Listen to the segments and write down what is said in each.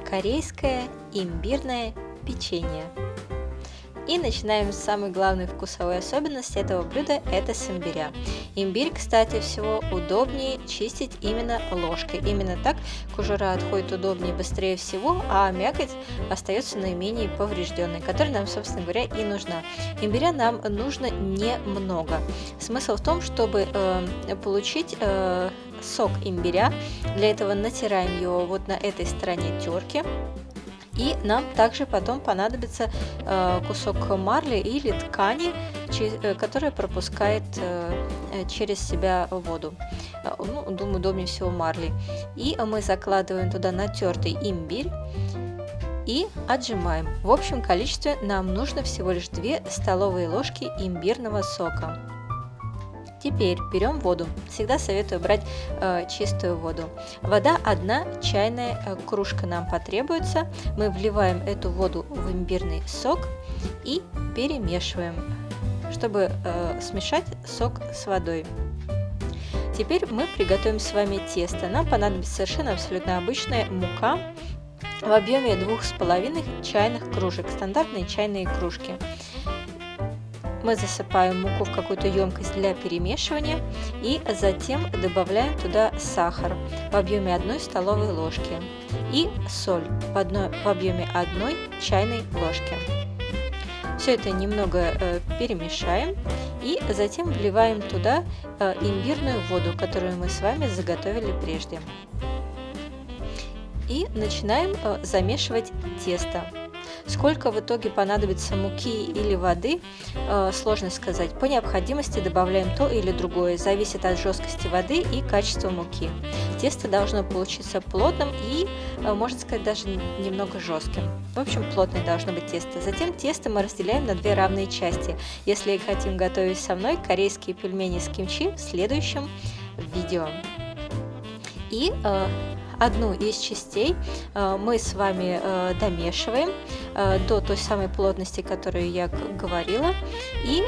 корейское имбирное печенье. И начинаем с самой главной вкусовой особенности этого блюда – это с имбиря. Имбирь, кстати, всего удобнее чистить именно ложкой. Именно так кожура отходит удобнее и быстрее всего, а мякоть остается наименее поврежденной, которая нам, собственно говоря, и нужна. Имбиря нам нужно немного. Смысл в том, чтобы получить сок имбиря. Для этого натираем его вот на этой стороне терки. И нам также потом понадобится кусок марли или ткани, которая пропускает через себя воду. Думаю, удобнее всего марли. И мы закладываем туда натертый имбирь и отжимаем. В общем количестве нам нужно всего лишь 2 столовые ложки имбирного сока. Теперь берем воду. Всегда советую брать чистую воду. Вода 1 чайная кружка нам потребуется. Мы вливаем эту воду в имбирный сок и перемешиваем, чтобы смешать сок с водой. Теперь мы приготовим с вами тесто. Нам понадобится совершенно абсолютно обычная мука в объеме 2,5 чайных кружек, стандартные чайные кружки. Мы засыпаем муку в какую-то емкость для перемешивания и затем добавляем туда сахар в объеме 1 столовой ложки и соль в объеме 1 чайной ложки. Все это немного перемешаем и затем вливаем туда имбирную воду, которую мы с вами заготовили прежде. И начинаем замешивать тесто. Сколько в итоге понадобится муки или воды, сложно сказать. По необходимости добавляем то или другое, зависит от жесткости воды и качества муки. Тесто должно получиться плотным и, можно сказать, даже немного жестким. В общем, плотное должно быть тесто. Затем тесто мы разделяем на 2 равные части. Если хотим готовить со мной корейские пельмени с кимчи, в следующем видео. И одну из частей мы с вами домешиваем до той самой плотности, которую я говорила, и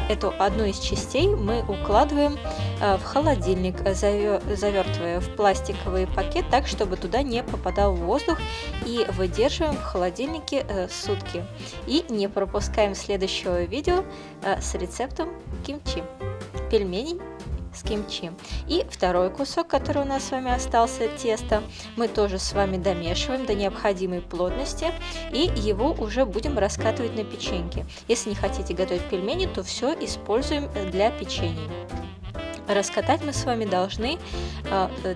эту одну из частей мы укладываем в холодильник, завертывая в пластиковый пакет так, чтобы туда не попадал воздух, и выдерживаем в холодильнике сутки. И не пропускаем следующего видео с рецептом кимчи, пельменей с кимчи. И второй кусок, который у нас с вами остался, тесто, мы тоже с вами домешиваем до необходимой плотности и его уже будем раскатывать на печеньки. Если не хотите готовить пельмени, то все используем для печенья. Раскатать мы с вами должны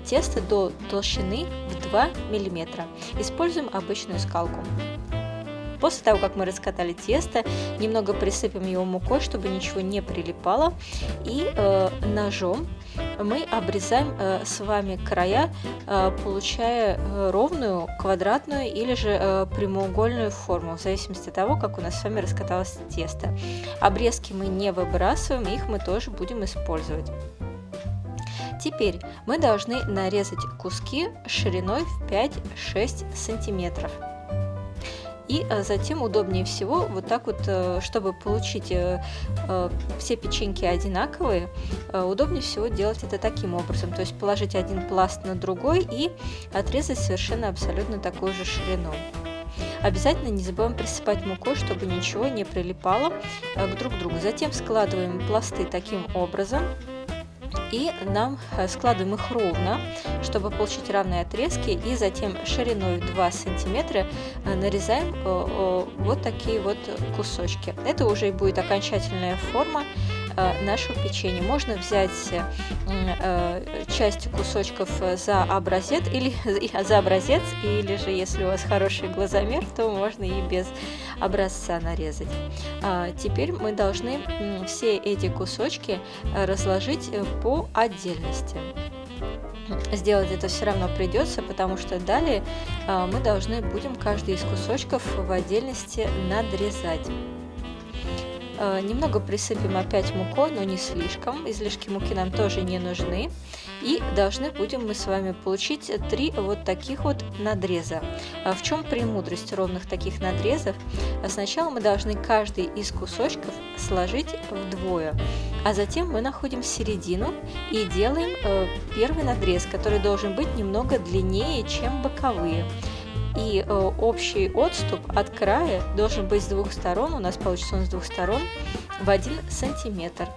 тесто до толщины в 2 мм. Используем обычную скалку. После того, как мы раскатали тесто, немного присыпем его мукой, чтобы ничего не прилипало, и ножом мы обрезаем с вами края, получая ровную, квадратную или же прямоугольную форму, в зависимости от того, как у нас с вами раскаталось тесто. Обрезки мы не выбрасываем, их мы тоже будем использовать. Теперь мы должны нарезать куски шириной в 5-6 сантиметров. И затем удобнее всего вот так вот, чтобы получить все печеньки одинаковые, удобнее всего делать это таким образом. То есть положить один пласт на другой и отрезать совершенно абсолютно такую же ширину. Обязательно не забываем присыпать мукой, чтобы ничего не прилипало друг к другу. Затем складываем пласты таким образом. И нам складываем их ровно, чтобы получить равные отрезки, и затем шириной в 2 см нарезаем вот такие вот кусочки. Это уже и будет окончательная форма нашего печенья. Можно взять часть кусочков за образец, или же, если у вас хороший глазомер, то можно и без образца нарезать. Теперь мы должны все эти кусочки разложить по отдельности. Сделать это все равно придется, потому что далее мы должны будем каждый из кусочков в отдельности надрезать. Немного присыпем опять мукой, но не слишком. Излишки муки нам тоже не нужны. И должны будем мы с вами получить 3 вот таких вот надреза. В чем премудрость ровных таких надрезов? Сначала мы должны каждый из кусочков сложить вдвое, а затем мы находим середину и делаем первый надрез, который должен быть немного длиннее, чем боковые. и общий отступ от края должен быть с двух сторон, у нас получится он с двух сторон, в 1 сантиметр.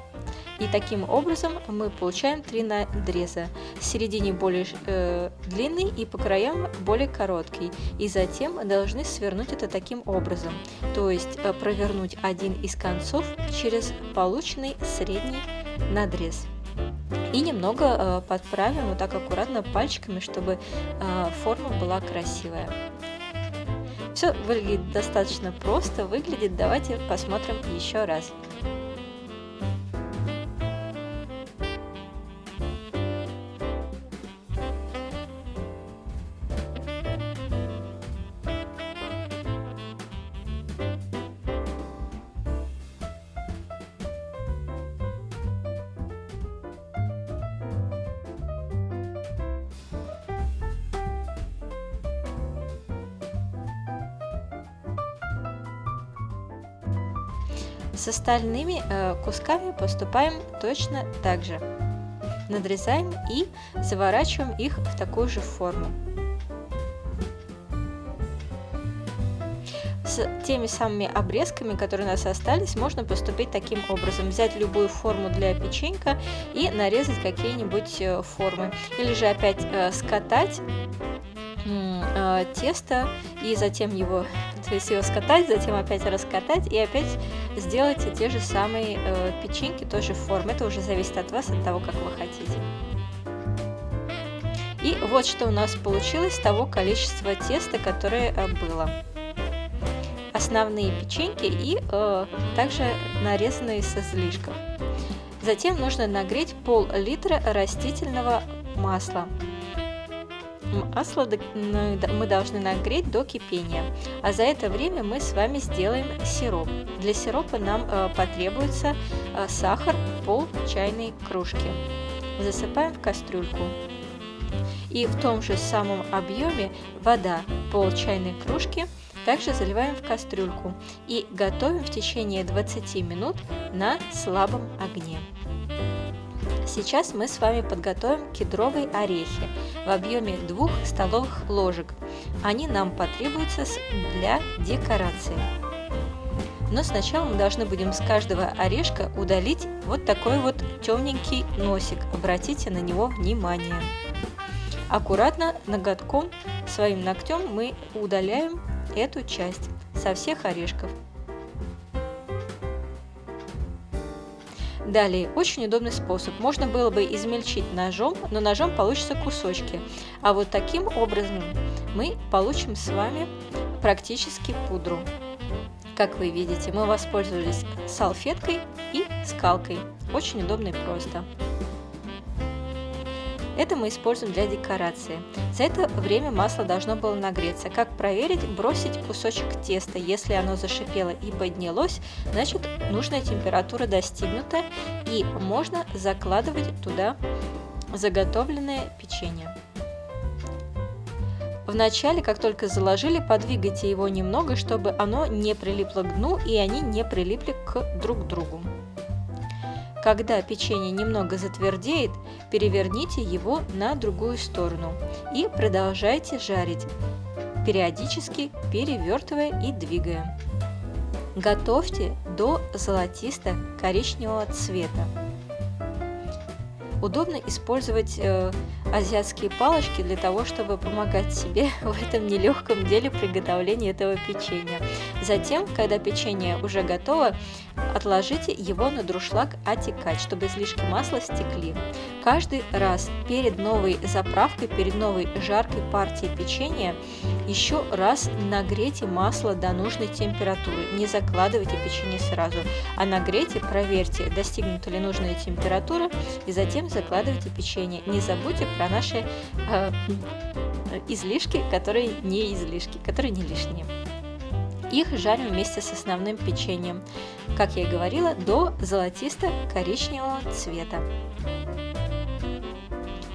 И таким образом мы получаем 3 надреза. В середине более длинный и по краям более короткий. И затем мы должны свернуть это таким образом. То есть провернуть один из концов через полученный средний надрез. И немного подправим вот так аккуратно пальчиками, чтобы форма была красивая. Все выглядит достаточно просто, давайте посмотрим еще раз. С остальными кусками поступаем точно так же. Надрезаем и заворачиваем их в такую же форму. С теми самыми обрезками, которые у нас остались, можно поступить таким образом. Взять любую форму для печенька и нарезать какие-нибудь формы. Или же опять скатать тесто и затем его скатать, затем опять раскатать и опять сделать те же самые печеньки той же формы. Это уже зависит от вас, от того, как вы хотите. И вот что у нас получилось с того количества теста, которое было. Основные печеньки и также нарезанные с излишков. Затем нужно нагреть пол-литра растительного масла. Масло мы должны нагреть до кипения, а за это время мы с вами сделаем сироп. Для сиропа нам потребуется сахар пол чайной кружки. Засыпаем в кастрюльку. И в том же самом объеме вода пол чайной кружки также заливаем в кастрюльку и готовим в течение 20 минут на слабом огне. Сейчас мы с вами подготовим кедровые орехи в объеме 2 столовых ложек. Они нам потребуются для декорации. Но сначала мы должны будем с каждого орешка удалить вот такой вот темненький носик. Обратите на него внимание. Аккуратно ноготком, своим ногтем мы удаляем эту часть со всех орешков. Далее, очень удобный способ. Можно было бы измельчить ножом, но ножом получатся кусочки. А вот таким образом мы получим с вами практически пудру. Как вы видите, мы воспользовались салфеткой и скалкой. Очень удобно и просто. Это мы используем для декорации. За это время масло должно было нагреться. Как проверить? Бросить кусочек теста. Если оно зашипело и поднялось, значит нужная температура достигнута и можно закладывать туда заготовленное печенье. Вначале, как только заложили, подвигайте его немного, чтобы оно не прилипло к дну и они не прилипли друг к другу. Когда печенье немного затвердеет, переверните его на другую сторону и продолжайте жарить, периодически перевертывая и двигая. Готовьте до золотисто-коричневого цвета. Удобно использовать азиатские палочки для того, чтобы помогать себе в этом нелегком деле приготовления этого печенья. Затем, когда печенье уже готово, отложите его на дуршлаг отекать, чтобы излишки масла стекли. Каждый раз перед новой заправкой, перед новой жаркой партией печенья еще раз нагрейте масло до нужной температуры. Не закладывайте печенье сразу, а нагрейте, проверьте, достигнута ли нужная температура, и затем закладывайте печенье. Не забудьте про наши излишки, которые не лишние. Их жарим вместе с основным печеньем, как я и говорила, до золотисто-коричневого цвета.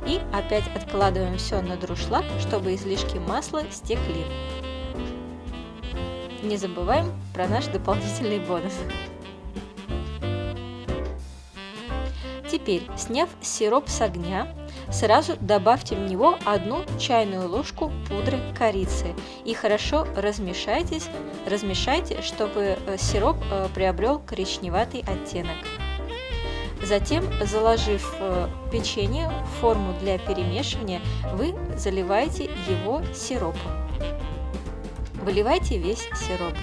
И опять откладываем все на дуршлаг, чтобы излишки масла стекли. Не забываем про наш дополнительный бонус. Теперь, сняв сироп с огня, Сразу добавьте в него 1 чайную ложку пудры корицы и хорошо размешайте, чтобы сироп приобрел коричневатый оттенок. Затем, заложив печенье в форму для перемешивания, вы заливаете его сиропом. Выливайте весь сироп.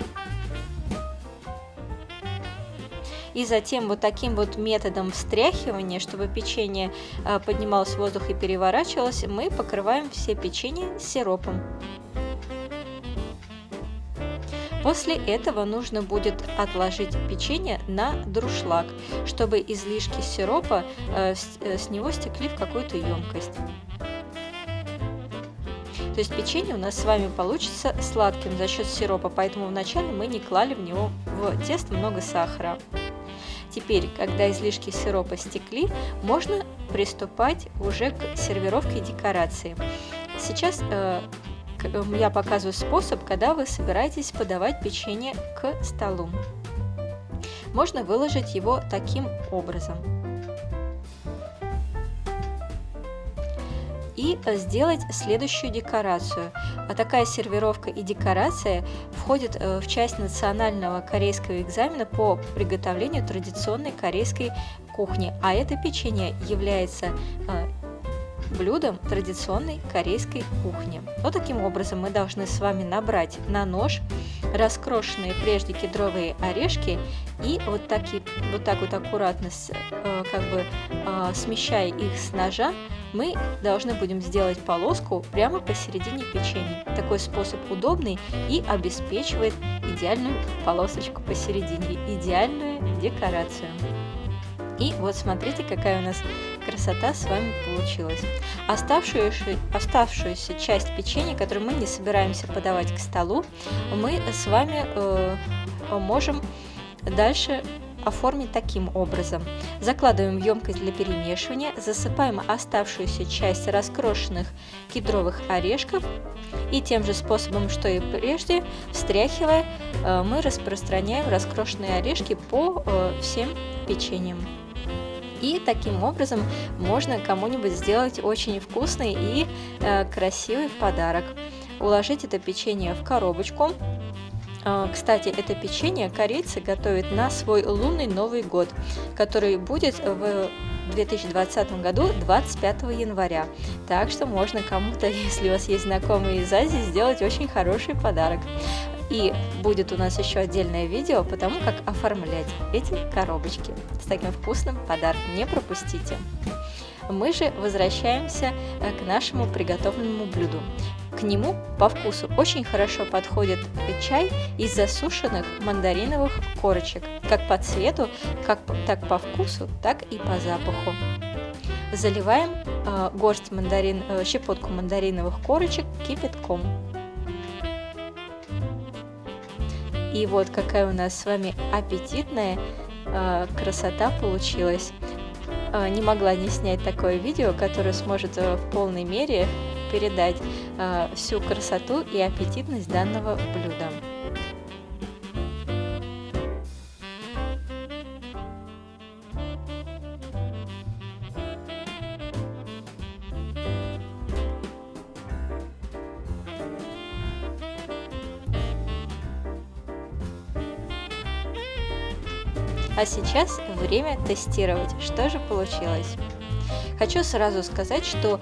И затем вот таким вот методом встряхивания, чтобы печенье поднималось в воздух и переворачивалось, мы покрываем все печенье сиропом. После этого нужно будет отложить печенье на дуршлаг, чтобы излишки сиропа с него стекли в какую-то емкость. То есть печенье у нас с вами получится сладким за счет сиропа, поэтому вначале мы не клали в него в тесто много сахара. Теперь, когда излишки сиропа стекли, можно приступать уже к сервировке и декорации. Сейчас я показываю способ, когда вы собираетесь подавать печенье к столу. Можно выложить его таким образом и сделать следующую декорацию. Такая сервировка и декорация входит в часть национального корейского экзамена по приготовлению традиционной корейской кухни, а это печенье является блюдом традиционной корейской кухни. Вот таким образом мы должны с вами набрать на нож раскрошенные прежде кедровые орешки и вот так вот аккуратно, смещая их с ножа, мы должны будем сделать полоску прямо посередине печенья. Такой способ удобный и обеспечивает идеальную полосочку посередине, идеальную декорацию. И вот смотрите, какая у нас красота с вами получилась. Оставшуюся часть печенья, которую мы не собираемся подавать к столу, мы с вами можем дальше оформить таким образом. Закладываем в емкость для перемешивания, засыпаем оставшуюся часть раскрошенных кедровых орешков и тем же способом, что и прежде, встряхивая, мы распространяем раскрошенные орешки по всем печеньям. И таким образом можно кому-нибудь сделать очень вкусный и красивый подарок. Уложить это печенье в коробочку. Кстати, это печенье корейцы готовят на свой лунный Новый год, который будет в 2020 году 25 января. Так что можно кому-то, если у вас есть знакомые из Азии, сделать очень хороший подарок. И будет у нас еще отдельное видео по тому, как оформлять эти коробочки с таким вкусным подарком. Не пропустите. Мы же возвращаемся к нашему приготовленному блюду. К нему по вкусу очень хорошо подходит чай из засушенных мандариновых корочек, как по цвету, так по вкусу, так и по запаху. Заливаем щепотку мандариновых корочек кипятком. И вот какая у нас с вами аппетитная красота получилась. Не могла не снять такое видео, которое сможет в полной мере передать всю красоту и аппетитность данного блюда. А сейчас время тестировать, что же получилось. Хочу сразу сказать, что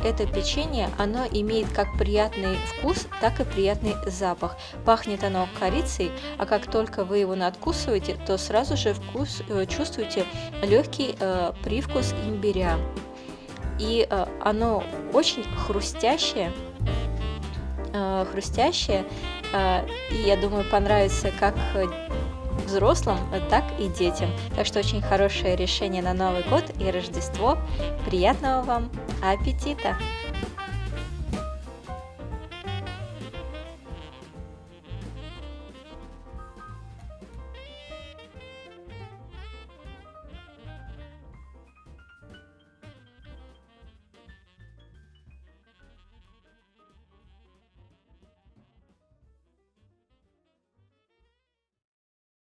это печенье, оно имеет как приятный вкус, так и приятный запах. Пахнет оно корицей, а как только вы его надкусываете, то сразу же чувствуете легкий привкус имбиря. И оно очень хрустящее, и я думаю, понравится как взрослым, так и детям. Так что очень хорошее решение на Новый год и Рождество. Приятного вам аппетита!